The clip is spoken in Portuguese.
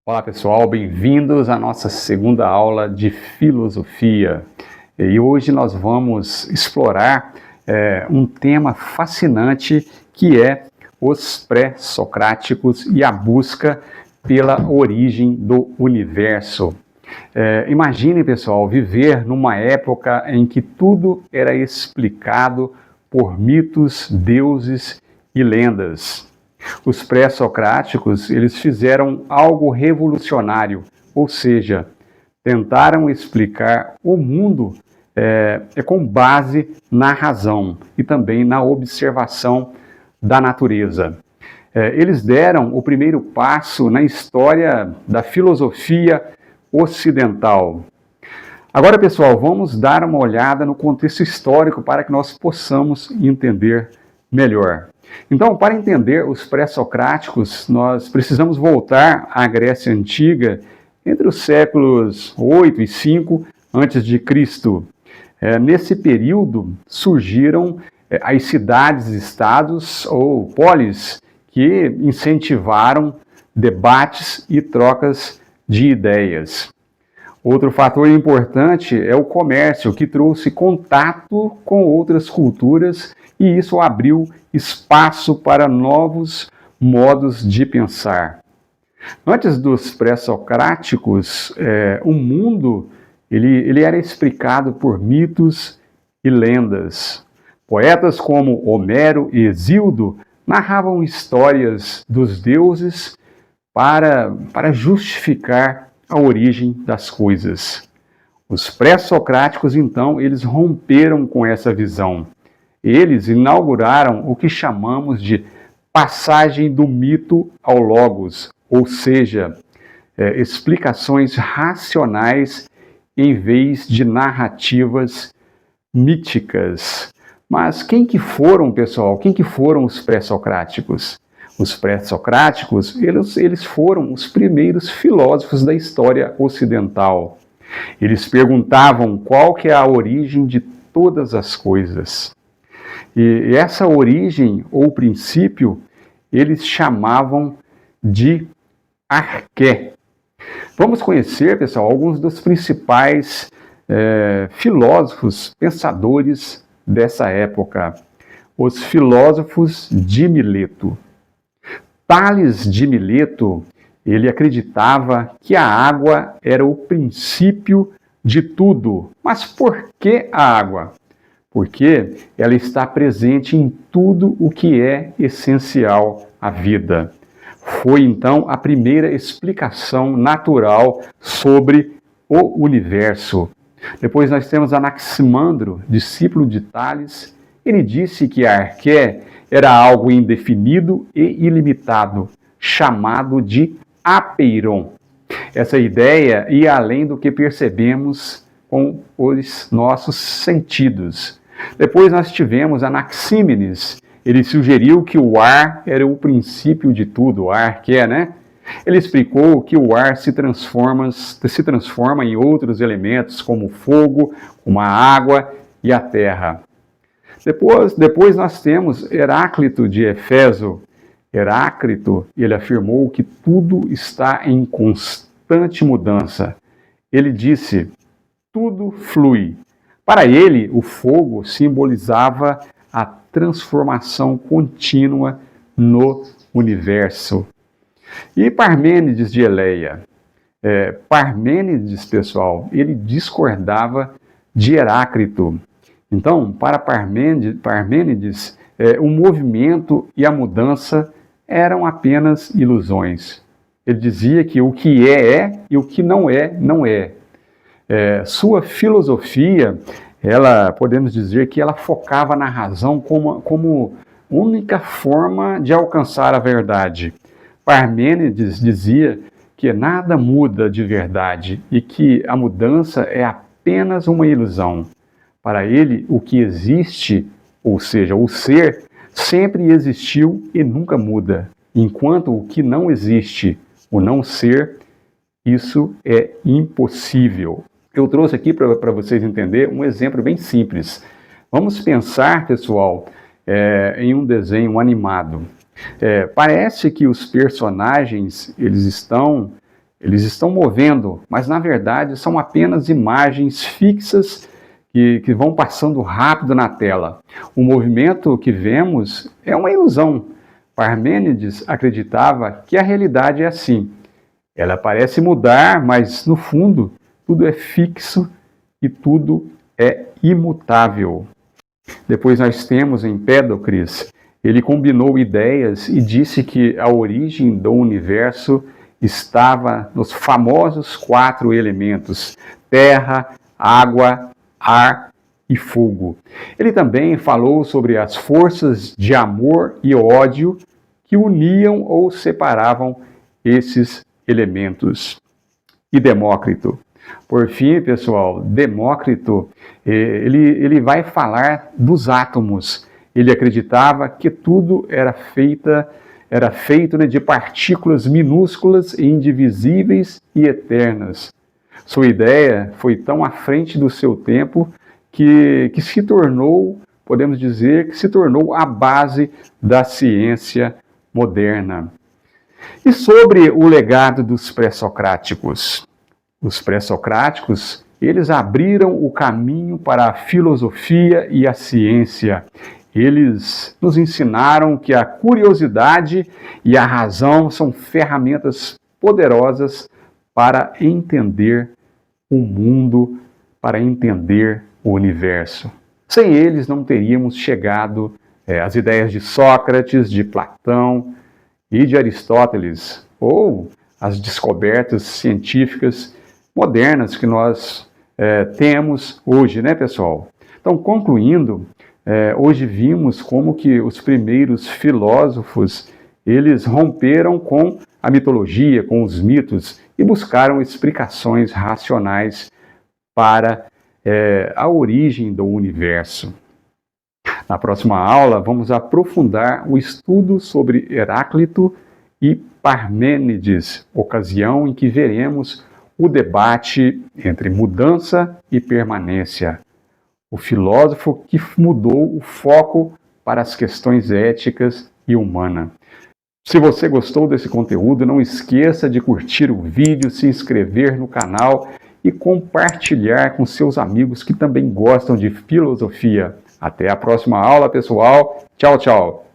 Olá pessoal, bem-vindos à nossa segunda aula de filosofia. E hoje nós vamos explorar um tema fascinante que é os pré-socráticos e a busca pela origem do universo. Imagine, pessoal, viver numa época em que tudo era explicado por mitos, deuses e lendas. Os pré-socráticos, eles fizeram algo revolucionário, ou seja, tentaram explicar o mundo com base na razão e também na observação da natureza. Eles deram o primeiro passo na história da filosofia ocidental. Agora, pessoal, vamos dar uma olhada no contexto histórico para que nós possamos entender melhor. Então, para entender os pré-socráticos, nós precisamos voltar à Grécia Antiga entre os séculos 8 e 5 a.C. Nesse período surgiram as cidades-estados ou polis que incentivaram debates e trocas de ideias. Outro fator importante é o comércio, que trouxe contato com outras culturas e isso abriu espaço para novos modos de pensar. Antes dos pré-socráticos, o mundo ele era explicado por mitos e lendas. Poetas como Homero e Hesíodo narravam histórias dos deuses para justificar a origem das coisas. Os pré-socráticos, então, eles romperam com essa visão. Eles inauguraram o que chamamos de passagem do mito ao logos, ou seja, explicações racionais em vez de narrativas míticas. Mas quem que foram, pessoal? Quem que foram os pré-socráticos? Os pré-socráticos, eles foram os primeiros filósofos da história ocidental. Eles perguntavam qual que é a origem de todas as coisas. E essa origem, ou princípio, eles chamavam de arqué. Vamos conhecer, pessoal, alguns dos principais filósofos, pensadores dessa época. Os filósofos de Mileto. Tales de Mileto, ele acreditava que a água era o princípio de tudo. Mas por que a água? Porque ela está presente em tudo o que é essencial à vida. Foi então a primeira explicação natural sobre o universo. Depois nós temos Anaximandro, discípulo de Tales. Ele disse que a arqué era algo indefinido e ilimitado, chamado de apeiron. Essa ideia ia além do que percebemos com os nossos sentidos. Depois nós tivemos Anaxímenes. Ele sugeriu que o ar era o princípio de tudo, o ar que é, né? Ele explicou que o ar se transforma em outros elementos, como o fogo, como a água e a terra. Depois nós temos Heráclito de Éfeso. Heráclito, ele afirmou que tudo está em constante mudança. Ele disse, tudo flui. Para ele, o fogo simbolizava a transformação contínua no universo. E Parmênides de Eleia? Parmênides, pessoal, ele discordava de Heráclito. Então, para Parmênides, o movimento e a mudança eram apenas ilusões. Ele dizia que o que é e o que não é, não é. Sua filosofia, podemos dizer que ela focava na razão como única forma de alcançar a verdade. Parmênides dizia que nada muda de verdade e que a mudança é apenas uma ilusão. Para ele, o que existe, ou seja, o ser, sempre existiu e nunca muda, enquanto o que não existe, o não ser, isso é impossível. Eu trouxe aqui para vocês entenderem um exemplo bem simples. Vamos pensar, pessoal, em um desenho animado. Parece que os personagens eles estão Eles estão movendo, mas na verdade são apenas imagens fixas que vão passando rápido na tela. O movimento que vemos é uma ilusão. Parmênides acreditava que a realidade é assim. Ela parece mudar, mas no fundo tudo é fixo e tudo é imutável. Depois nós temos Empédocles. Ele combinou ideias e disse que a origem do universo estava nos famosos 4 elementos: terra, água, ar e fogo. Ele também falou sobre as forças de amor e ódio que uniam ou separavam esses elementos. E Demócrito? Por fim, pessoal, Demócrito, ele vai falar dos átomos. Ele acreditava que tudo era feito de partículas minúsculas e indivisíveis e eternas. Sua ideia foi tão à frente do seu tempo que se tornou, podemos dizer, que se tornou a base da ciência moderna. E sobre o legado dos pré-socráticos? Os pré-socráticos, eles abriram o caminho para a filosofia e a ciência. Eles nos ensinaram que a curiosidade e a razão são ferramentas poderosas para entender o mundo, para entender o universo. Sem eles não teríamos chegado às ideias de Sócrates, de Platão e de Aristóteles, ou as descobertas científicas modernas que nós temos hoje, né, pessoal? Então, concluindo, hoje vimos como que os primeiros filósofos, eles romperam com a mitologia, com os mitos, e buscaram explicações racionais para a origem do universo. Na próxima aula, vamos aprofundar o estudo sobre Heráclito e Parmênides, ocasião em que veremos o debate entre mudança e permanência. O filósofo que mudou o foco para as questões éticas e humanas. Se você gostou desse conteúdo, não esqueça de curtir o vídeo, se inscrever no canal e compartilhar com seus amigos que também gostam de filosofia. Até a próxima aula, pessoal. Tchau, tchau.